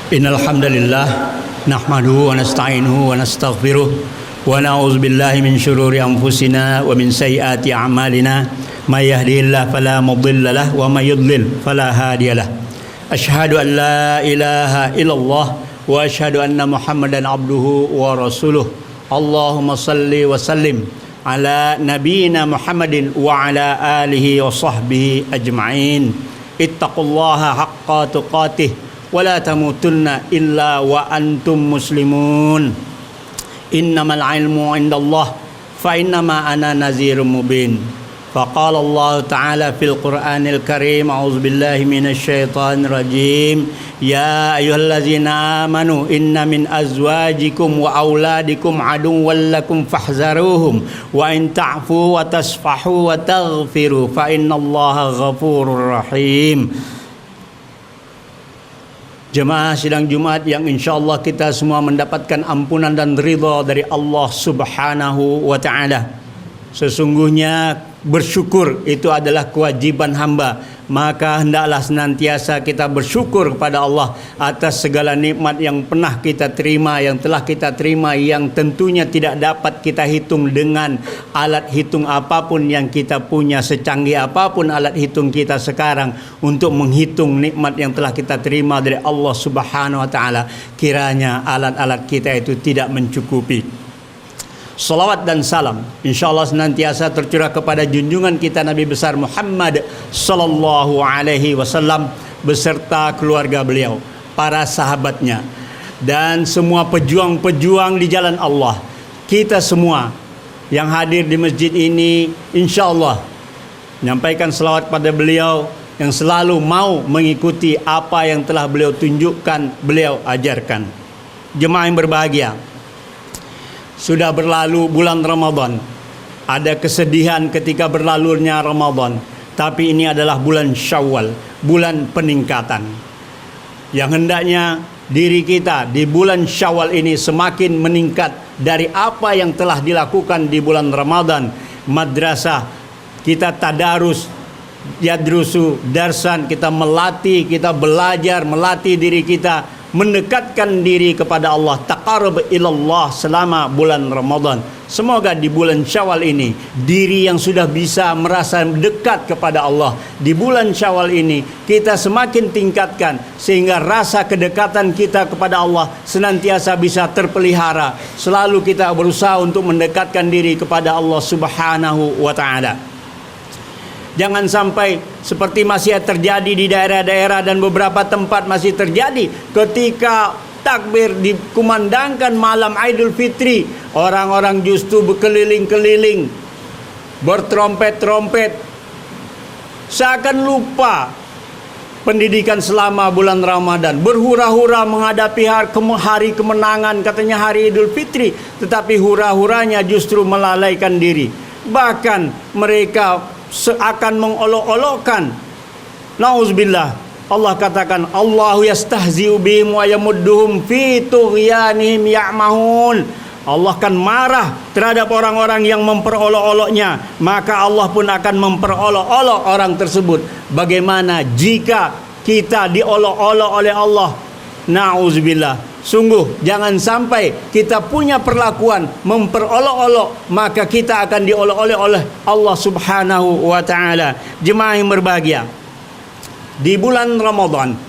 Innal hamdalillah nahmaduhu wa nasta'inuhu wa nastaghfiruh wa na'udzu billahi min syururi anfusina wa min sayyiati a'malina may yahdihillahu fala mudilla lahu wa may yudlil fala hadiyalah. Asyhadu an la ilaha illallah wa asyhadu anna Muhammadan abduhu wa rasuluh. Allahumma salli wa sallim ala nabiyyina Muhammadin wa ala alihi wa sahbihi ajma'in. Ittaqullaha haqqa tuqatih wala tamutunna illa wa antum muslimun. Innamal ilmu indallah fa innama ana nazirun mubin. Faqala Allah Ta'ala fil Qur'anil Karim, a'udzu billahi minasy syaithanir rajim, ya ayyuhallazina amanu inna min azwajikum wa auladikum aduwwan lakum fahzaruhum wa in ta'fu wa tasfahu wa taghfiru fa innallaha ghafurur rahim. Jemaah sidang Jumat yang insyaallah kita semua mendapatkan ampunan dan ridha dari Allah Subhanahu wa Ta'ala. Sesungguhnya bersyukur itu adalah kewajiban hamba, maka hendaklah senantiasa kita bersyukur kepada Allah atas segala nikmat yang pernah kita terima, yang telah kita terima, yang tentunya tidak dapat kita hitung dengan alat hitung apapun yang kita punya, secanggih apapun alat hitung kita sekarang untuk menghitung nikmat yang telah kita terima dari Allah Subhanahu wa Ta'ala. Kiranya alat-alat kita itu tidak mencukupi. Salawat dan salam insyaallah senantiasa tercurah kepada junjungan kita Nabi besar Muhammad sallallahu alaihi wasallam beserta keluarga beliau, para sahabatnya, dan semua pejuang-pejuang di jalan Allah. Kita semua yang hadir di masjid ini insyaallah menyampaikan selawat pada beliau yang selalu mau mengikuti apa yang telah beliau tunjukkan, beliau ajarkan. Jemaah yang berbahagia, sudah berlalu bulan Ramadan. Ada kesedihan ketika berlalunya Ramadan, tapi ini adalah bulan Syawal, bulan peningkatan, yang hendaknya diri kita di bulan Syawal ini semakin meningkat dari apa yang telah dilakukan di bulan Ramadan. Madrasah kita tadarus, yadrusu, darsan, kita melatih, kita belajar, melatih diri kita mendekatkan diri kepada Allah, taqarrub ilallah selama bulan Ramadan. Semoga di bulan Syawal ini diri yang sudah bisa merasa dekat kepada Allah di bulan Syawal ini kita semakin tingkatkan, sehingga rasa kedekatan kita kepada Allah senantiasa bisa terpelihara. Selalu kita berusaha untuk mendekatkan diri kepada Allah Subhanahu wa Ta'ala. Jangan sampai seperti masih terjadi di daerah-daerah dan beberapa tempat masih terjadi, ketika takbir dikumandangkan malam Idul Fitri, orang-orang justru berkeliling-keliling, bertrompet-trompet, seakan lupa pendidikan selama bulan Ramadan, berhura-hura menghadapi hari kemenangan, katanya hari Idul Fitri, tetapi hura-huranya justru melalaikan diri. Bahkan mereka seakan mengolok-olokkan. Nauzubillah. Allah katakan, Allahu yastahzi'u bihim wa yamudduhum fi tughyanihim ya'mahun. Allah akan marah terhadap orang-orang yang memperolok-oloknya, maka Allah pun akan memperolok-olok orang tersebut. Bagaimana jika kita diolok-olok oleh Allah? Nauzubillah. Sungguh jangan sampai kita punya perlakuan memperolok-olok, maka kita akan diolok-olok oleh Allah Subhanahu wa Ta'ala. Jemaah yang berbahagia, di bulan Ramadan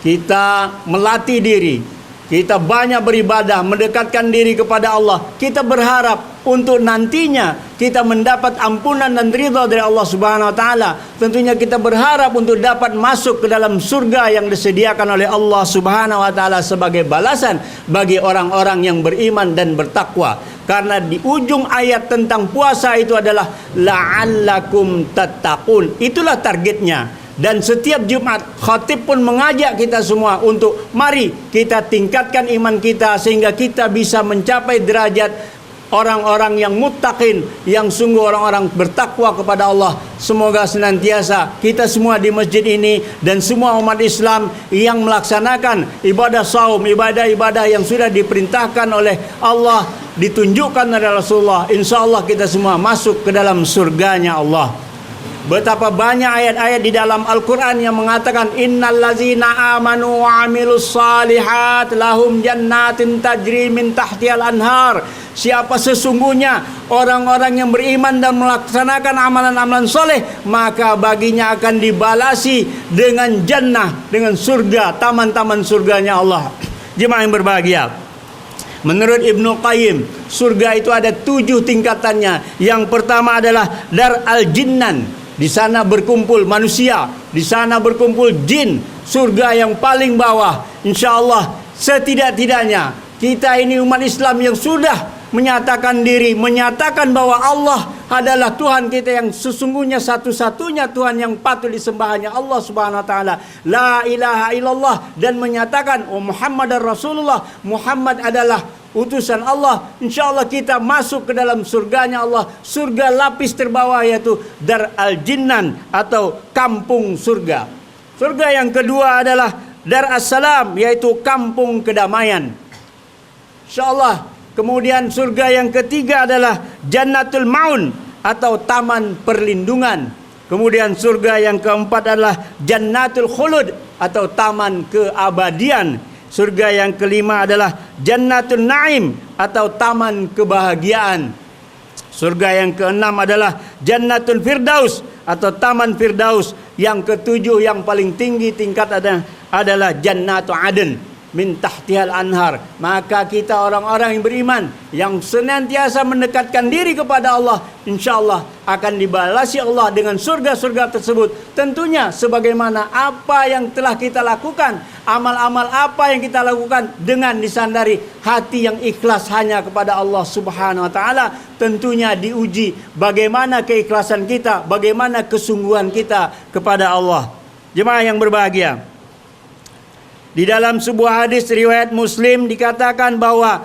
kita melatih diri, kita banyak beribadah, mendekatkan diri kepada Allah. Kita berharap untuk nantinya kita mendapat ampunan dan ridha dari Allah Subhanahu wa Ta'ala. Tentunya kita berharap untuk dapat masuk ke dalam surga yang disediakan oleh Allah Subhanahu wa Ta'ala sebagai balasan bagi orang-orang yang beriman dan bertakwa. Karena di ujung ayat tentang puasa itu adalah la'allakum tattaqun. Itulah targetnya. Dan setiap Jumat khatib pun mengajak kita semua untuk mari kita tingkatkan iman kita sehingga kita bisa mencapai derajat orang-orang yang muttaqin, yang sungguh orang-orang bertakwa kepada Allah. Semoga senantiasa kita semua di masjid ini dan semua umat Islam yang melaksanakan ibadah saum, ibadah-ibadah yang sudah diperintahkan oleh Allah, ditunjukkan oleh Rasulullah, insya Allah kita semua masuk ke dalam surganya Allah. Betapa banyak ayat-ayat di dalam Al-Quran yang mengatakan innallazina amanu wa amilus salihat lahum jannatin tajri min tahtihal anhar. Siapa sesungguhnya orang-orang yang beriman dan melaksanakan amalan-amalan soleh, maka baginya akan dibalasi dengan jannah, dengan surga, taman-taman surganya Allah. Jemaah yang berbahagia, menurut Ibnu Qayyim, surga itu ada 7 tingkatannya. Yang pertama adalah dar al-jinnan. Di sana berkumpul manusia, di sana berkumpul jin. Surga yang paling bawah. Insya Allah, setidak-tidaknya kita ini umat Islam yang sudah menyatakan diri, menyatakan bahwa Allah adalah Tuhan kita yang sesungguhnya satu-satunya Tuhan yang patut disembah hanya Allah Subhanahu wa taala. La ilaha illallah, dan menyatakan Muhammadar Rasulullah, Muhammad adalah utusan Allah. Insya Allah kita masuk ke dalam surganya Allah. Surga lapis terbawah yaitu Dar al-Jinnan atau kampung surga. Surga yang kedua adalah Dar as-Salam, yaitu kampung kedamaian. Insya Allah. Kemudian surga yang ketiga adalah Jannatul Maun atau taman perlindungan. Kemudian surga yang keempat adalah Jannatul Khulud atau taman keabadian. Surga yang kelima adalah Jannatul Naim atau taman kebahagiaan. Surga yang keenam adalah Jannatul Firdaus atau taman Firdaus. Yang ketujuh yang paling tinggi tingkat adalah Jannatul Aden min tahtihal anhar. Maka kita orang-orang yang beriman yang senantiasa mendekatkan diri kepada Allah, insyaallah akan dibalasi Allah dengan surga-surga tersebut. Tentunya sebagaimana apa yang telah kita lakukan, amal-amal apa yang kita lakukan dengan disandari hati yang ikhlas hanya kepada Allah Subhanahu wa taala. Tentunya diuji bagaimana keikhlasan kita, bagaimana kesungguhan kita kepada Allah. Jemaah yang berbahagia, di dalam sebuah hadis riwayat Muslim dikatakan bahwa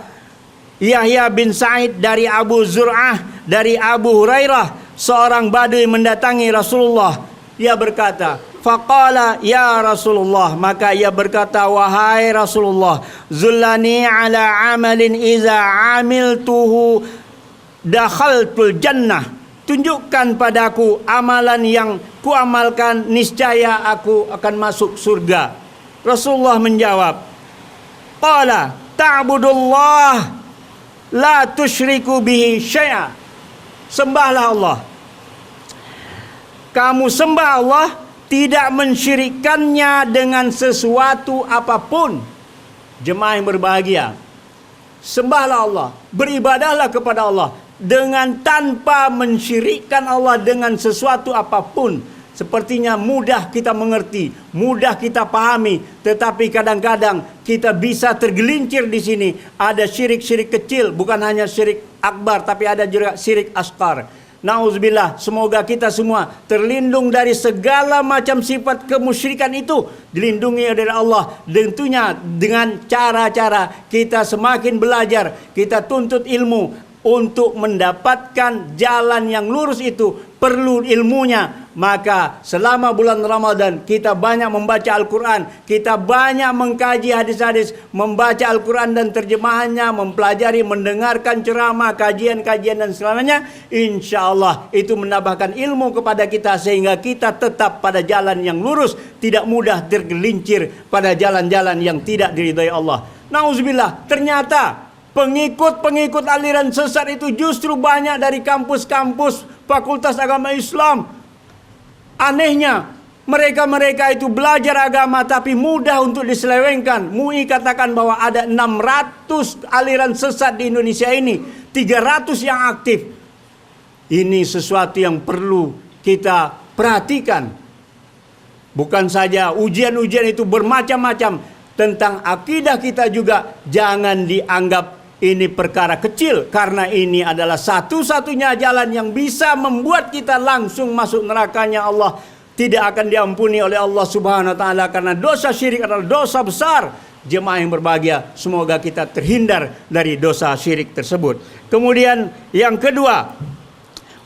Yahya bin Sa'id dari Abu Zur'ah dari Abu Hurairah, seorang badui mendatangi Rasulullah. Ia berkata, faqala ya Rasulullah, maka ia berkata, wahai Rasulullah, zullani ala amalin iza amiltuhu dakhaltul jannah. Tunjukkan padaku amalan yang kuamalkan, niscaya aku akan masuk surga. Rasulullah menjawab, qala ta'budullah la tusyriku bihi syai'a. Sembahlah Allah. Kamu sembah Allah, tidak mensyirikkannya dengan sesuatu apapun. Jemaah yang berbahagia, sembahlah Allah, beribadahlah kepada Allah dengan tanpa mensyirikkan Allah dengan sesuatu apapun. Sepertinya mudah kita mengerti, mudah kita pahami, tetapi kadang-kadang kita bisa tergelincir di sini. Ada syirik-syirik kecil, bukan hanya syirik akbar, tapi ada juga syirik asghar. Nauzubillah, semoga kita semua terlindung dari segala macam sifat kemusyrikan itu, dilindungi oleh Allah. Tentunya dengan cara-cara kita semakin belajar, kita tuntut ilmu untuk mendapatkan jalan yang lurus itu perlu ilmunya. Maka selama bulan Ramadan kita banyak membaca Al-Quran, kita banyak mengkaji hadis-hadis, membaca Al-Quran dan terjemahannya, mempelajari, mendengarkan ceramah, kajian-kajian dan selamanya. Insya Allah itu menambahkan ilmu kepada kita sehingga kita tetap pada jalan yang lurus, tidak mudah tergelincir pada jalan-jalan yang tidak diridhai Allah. Nauzubillah, ternyata pengikut-pengikut aliran sesat itu justru banyak dari kampus-kampus Fakultas Agama Islam. Anehnya, mereka-mereka itu belajar agama tapi mudah untuk diselewengkan. MUI katakan bahwa ada 600 aliran sesat di Indonesia ini, 300 yang aktif. Ini sesuatu yang perlu kita perhatikan. Bukan saja ujian-ujian itu bermacam-macam, tentang akidah kita juga jangan dianggap ini perkara kecil, karena ini adalah satu-satunya jalan yang bisa membuat kita langsung masuk nerakanya Allah. Tidak akan diampuni oleh Allah Subhanahu wa taala, karena dosa syirik adalah dosa besar. Jemaah yang berbahagia, semoga kita terhindar dari dosa syirik tersebut. Kemudian yang kedua,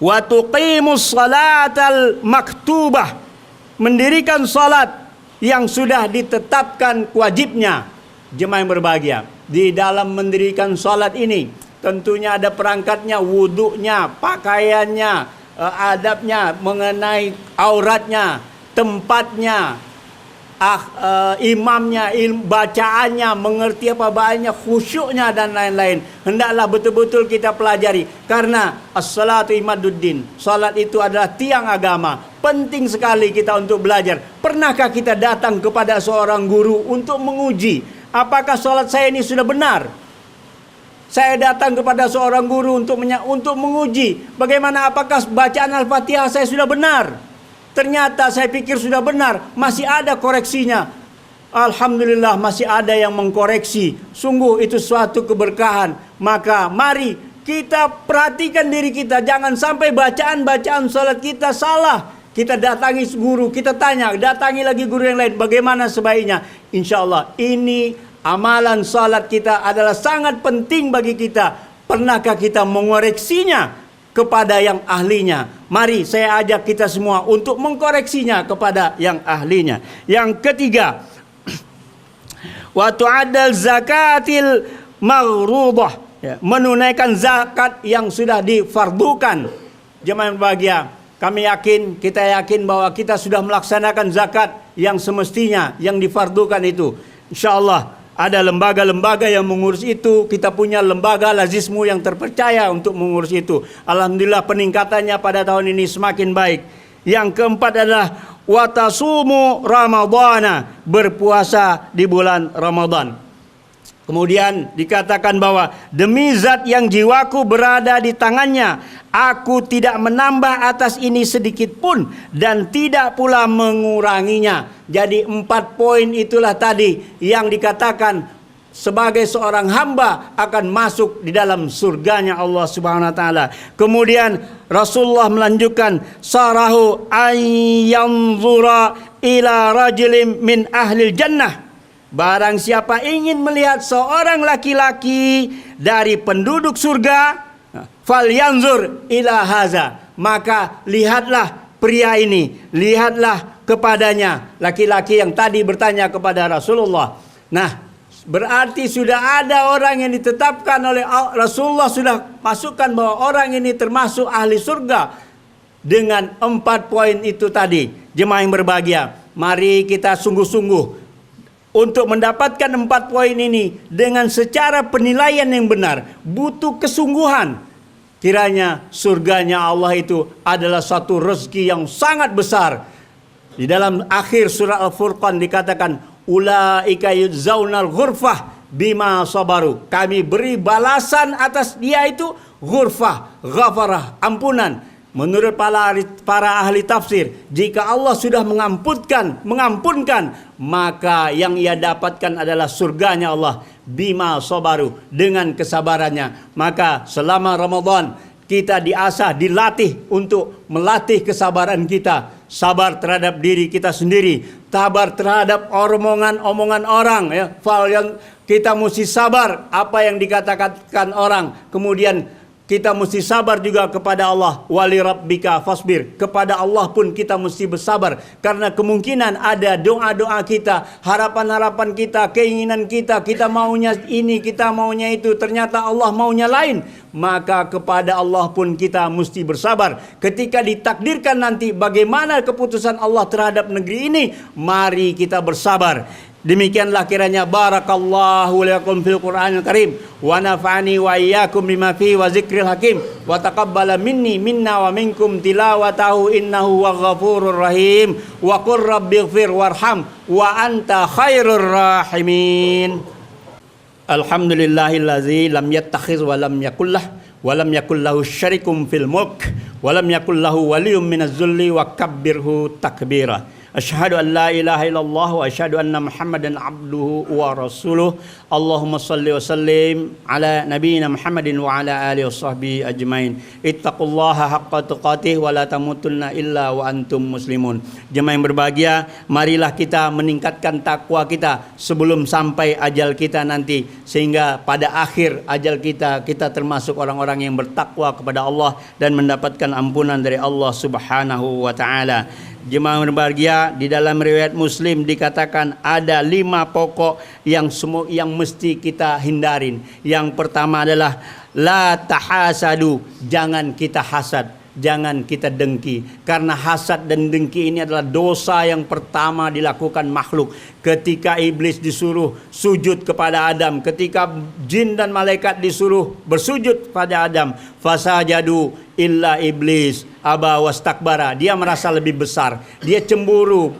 wa tuqimus salatal maktubah, mendirikan salat yang sudah ditetapkan wajibnya. Jemaah yang berbahagia, di dalam mendirikan salat ini tentunya ada perangkatnya, wuduknya, pakaiannya, adabnya, mengenai auratnya, tempatnya, imamnya, bacaannya, mengerti apa bahannya, khusyuknya dan lain-lain. Hendaklah betul-betul kita pelajari, karena as-salatu imaduddin, salat itu adalah tiang agama. Penting sekali kita untuk belajar. Pernahkah kita datang kepada seorang guru untuk menguji apakah salat saya ini sudah benar? Saya datang kepada seorang guru untuk menguji bagaimana, apakah bacaan Al-Fatihah saya sudah benar. Ternyata saya pikir sudah benar, masih ada koreksinya. Alhamdulillah masih ada yang mengkoreksi. Sungguh itu suatu keberkahan. Maka mari kita perhatikan diri kita, jangan sampai bacaan-bacaan salat kita salah. Kita datangi guru, kita tanya, datangi lagi guru yang lain, bagaimana sebaiknya. Insya Allah ini amalan salat kita adalah sangat penting bagi kita. Pernahkah kita mengoreksinya kepada yang ahlinya? Mari saya ajak kita semua untuk mengkoreksinya kepada yang ahlinya. Yang ketiga, wa tu'addal zakatil maghrudah, menunaikan zakat yang sudah difardukan. Jemaah yang berbahagia, kita yakin bahwa kita sudah melaksanakan zakat yang semestinya, yang difardukan itu. InsyaAllah ada lembaga-lembaga yang mengurus itu. Kita punya lembaga Lazismu yang terpercaya untuk mengurus itu. Alhamdulillah peningkatannya pada tahun ini semakin baik. Yang keempat adalah watasumu ramadhana, berpuasa di bulan Ramadan. Kemudian dikatakan bahwa demi zat yang jiwaku berada di tangannya, aku tidak menambah atas ini sedikit pun dan tidak pula menguranginya. Jadi 4 poin itulah tadi yang dikatakan sebagai seorang hamba akan masuk di dalam surganya Allah Subhanahu wa taala. Kemudian Rasulullah melanjutkan, sarahu ayyanzura ila rajulin min ahli jannah. Barang siapa ingin melihat seorang laki-laki dari penduduk surga, falyanzur ila haza, maka lihatlah pria ini, lihatlah kepadanya, laki-laki yang tadi bertanya kepada Rasulullah. Nah, berarti sudah ada orang yang ditetapkan oleh Rasulullah, sudah masukkan bahwa orang ini termasuk ahli surga dengan 4 poin itu tadi. Jemaah yang berbahagia, mari kita sungguh-sungguh untuk mendapatkan 4 poin ini dengan secara penilaian yang benar. Butuh kesungguhan. Kiranya surganya Allah itu adalah satu rezeki yang sangat besar. Di dalam akhir surah Al-Furqan dikatakan, ulaika yujzaunal ghurfah bima sabaru. Kami beri balasan atas dia itu ghurfah, ghafarah, ampunan. Menurut para ahli tafsir, jika Allah sudah mengampunkan, maka yang ia dapatkan adalah surganya Allah bima sabaru, dengan kesabarannya. Maka selama Ramadan kita diasah, dilatih untuk melatih kesabaran kita. Sabar terhadap diri kita sendiri, sabar terhadap omongan orang, ya. Yang kita mesti sabar apa yang dikatakan orang. Kemudian kita mesti sabar juga kepada Allah. Wali rabbika fasbir. Kepada Allah pun kita mesti bersabar. Karena kemungkinan ada doa-doa kita, harapan-harapan kita, keinginan kita, kita maunya ini, kita maunya itu, ternyata Allah maunya lain. Maka kepada Allah pun kita mesti bersabar. Ketika ditakdirkan nanti bagaimana keputusan Allah terhadap negeri ini, mari kita bersabar. Demikianlah kiranya barakallahu lakum fil Qur'anil Karim wa nafa'ani wa iyyakum bima fihi wa zikril hakim wa taqabbala minna wa minkum tilawatahu innahu waghafurur rahim wa qur rabbighfir warham wa anta khairur rahimin. Alhamdulillahillazi lam yattakhiz wa lam yakul lahu syarikum fil mulk wa lam yakul lahu waliyyun minaz zulli wa kabbirhu takbira. Asyhadu an la ilaha illallah wa asyhadu anna Muhammadan abduhu wa rasuluh. Allahumma salli wa sallim ala nabiyyina Muhammadin wa ala alihi washabbihi ajmain. Ittaqullaha haqqa tuqatih wa la tamutunna illa wa antum muslimun. Jemaah yang berbahagia, marilah kita meningkatkan takwa kita sebelum sampai ajal kita nanti, sehingga pada akhir ajal kita termasuk orang-orang yang bertakwa kepada Allah dan mendapatkan ampunan dari Allah Subhanahu wa taala. Jemaah berbahagia, di dalam riwayat Muslim dikatakan ada 5 pokok yang mesti kita hindarin. Yang pertama adalah la tahasadu, jangan kita hasad. jangan kita dengki. Karena hasad dan dengki ini adalah dosa yang pertama dilakukan makhluk. Ketika iblis disuruh sujud kepada Adam, ketika jin dan malaikat disuruh bersujud pada Adam, fasajadu illa iblis aba wastakbara. Dia merasa lebih besar, dia cemburu.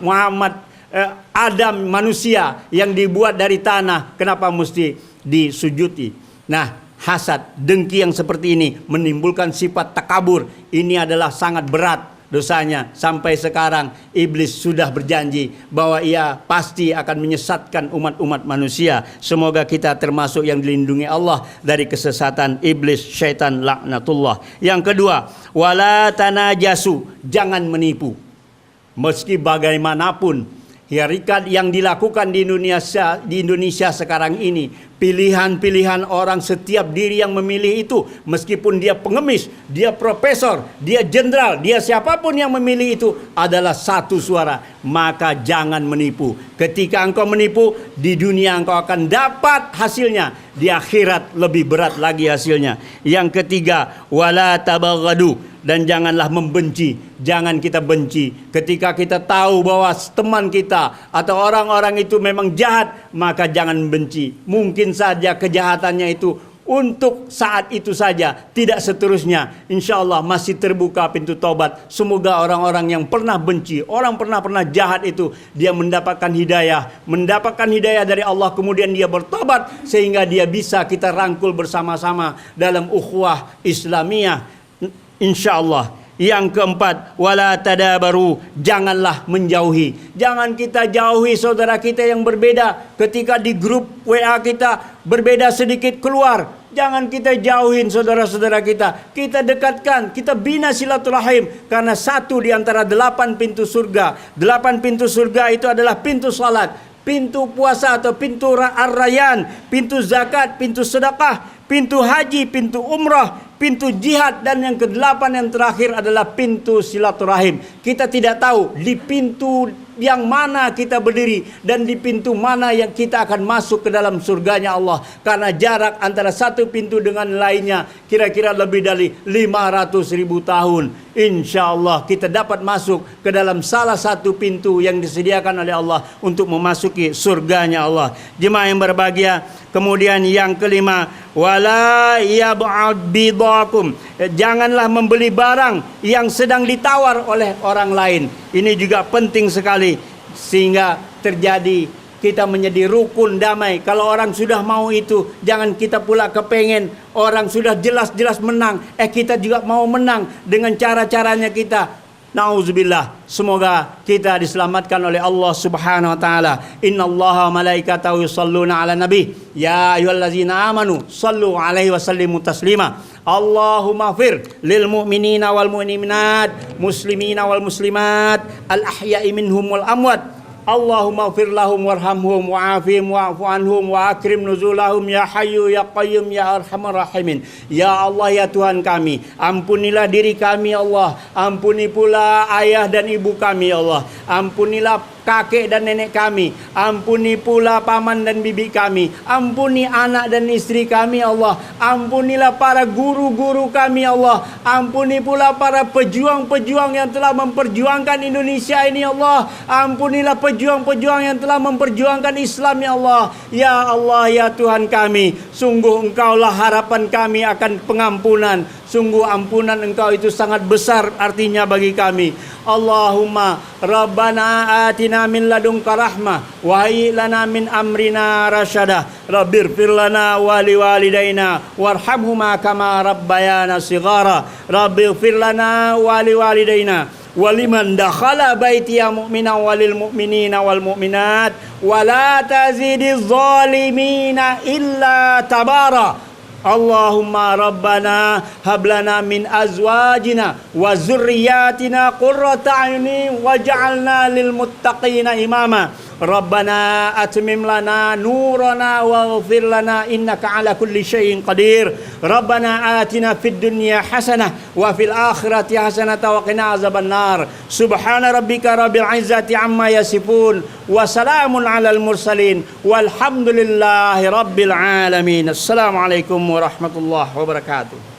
Adam manusia yang dibuat dari tanah, kenapa mesti disujuti? Nah, hasad, dengki yang seperti ini menimbulkan sifat takabur. Ini adalah sangat berat dosanya. Sampai sekarang iblis sudah berjanji bahwa ia pasti akan menyesatkan umat-umat manusia. Semoga kita termasuk yang dilindungi Allah dari kesesatan iblis, syaitan laknatullah. Yang kedua, wala tanajasu, jangan menipu. Meski bagaimanapun harikat yang dilakukan di Indonesia sekarang ini, pilihan-pilihan orang, setiap diri yang memilih itu, meskipun dia pengemis, dia profesor, dia jenderal, dia siapapun yang memilih itu adalah satu suara. Maka jangan menipu. Ketika engkau menipu, di dunia engkau akan dapat hasilnya, di akhirat lebih berat lagi hasilnya. Yang ketiga, wala tabaghadu, dan janganlah membenci. Jangan kita benci. Ketika kita tahu bahwa teman kita atau orang-orang itu memang jahat, maka jangan benci. Mungkin saja kejahatannya itu untuk saat itu saja, tidak seterusnya. Insya Allah masih terbuka pintu taubat. Semoga orang-orang yang pernah benci, orang pernah jahat itu, dia mendapatkan hidayah dari Allah, kemudian dia bertobat sehingga dia bisa kita rangkul bersama-sama dalam ukhuwah Islamiyah. Insya Allah. Yang keempat, wala tadabaru, janganlah menjauhi. Jangan kita jauhi saudara kita yang berbeda. Ketika di grup WA kita berbeda sedikit keluar, jangan kita jauhin saudara-saudara kita. Kita dekatkan, kita bina silaturahim. Karena satu di antara 8 pintu surga. 8 pintu surga itu adalah pintu salat, pintu puasa atau pintu ar-rayyan, pintu zakat, pintu sedekah, pintu haji, pintu umrah, pintu jihad, dan yang ke-8 yang terakhir adalah pintu silaturahim. Kita tidak tahu di pintu yang mana kita berdiri dan di pintu mana yang kita akan masuk ke dalam surganya Allah. Karena jarak antara satu pintu dengan lainnya kira-kira lebih dari 500.000 tahun. Insya Allah kita dapat masuk ke dalam salah satu pintu yang disediakan oleh Allah untuk memasuki surganya Allah. Jemaah yang berbahagia, kemudian yang kelima, wala yab'ad bidakum, janganlah membeli barang yang sedang ditawar oleh orang lain. Ini juga penting sekali sehingga terjadi kita menjadi rukun damai. Kalau orang sudah mau itu, jangan kita pula kepengen. Orang sudah jelas-jelas menang, kita juga mau menang dengan cara-caranya kita. Nauzubillah. Semoga kita diselamatkan oleh Allah Subhanahu wa taala. Innallaha malaikatahu yusholluna 'alan nabi. Ya ayyuhallazina amanu shallu 'alaihi wa sallimu taslima. Allahumma fir lil mu'minina wal mu'minat, muslimina wal muslimat, al ahya'i minhum wal amwat. Allahumma fir lahum warhamhum wa'afihim wa'fu anhum wa akrim nuzulahum ya hayyu ya qayyum ya arhamar rahimin. Ya Allah, ya Tuhan kami, ampunilah diri kami ya Allah, ampuni pula ayah dan ibu kami ya Allah, ampunilah kakek dan nenek kami, ampuni pula paman dan bibi kami, ampuni anak dan istri kami Allah, ampunilah para guru-guru kami Allah, ampuni pula para pejuang-pejuang yang telah memperjuangkan Indonesia ini Allah, ampunilah pejuang-pejuang yang telah memperjuangkan Islam ya Allah. Ya Allah, ya Tuhan kami, sungguh Engkaulah harapan kami akan pengampunan. Sungguh ampunan Engkau itu sangat besar artinya bagi kami. Allahumma Rabbana atina min ladunka rahmah wa hayyi lana min amrina rasyada. Rabbirfir lana wa liwalidayna warhamhuma kama rabbayana shighara. Rabbirfir lana wa liwalidayna waliman dakhala baitiya mu'minan walil mu'minina wal mu'minat wa la tazidiz zalimina illa tabara. Allahumma Rabbana hablana min azwajina wa zurriyatina qurrata a'yunin waj'alna lil muttaqina imama. Rabbana atmim lana nurana waghfir lana innaka ala kulli syai'in qadir. Rabbana atina fid dunya hasanah wa fil akhirati hasanah wa qina azabannar. Subhana rabbika rabbil izzati amma yasifun wa salamun alal mursalin walhamdulillahi rabbil alamin. Assalamualaikum warahmatullahi wabarakatuh.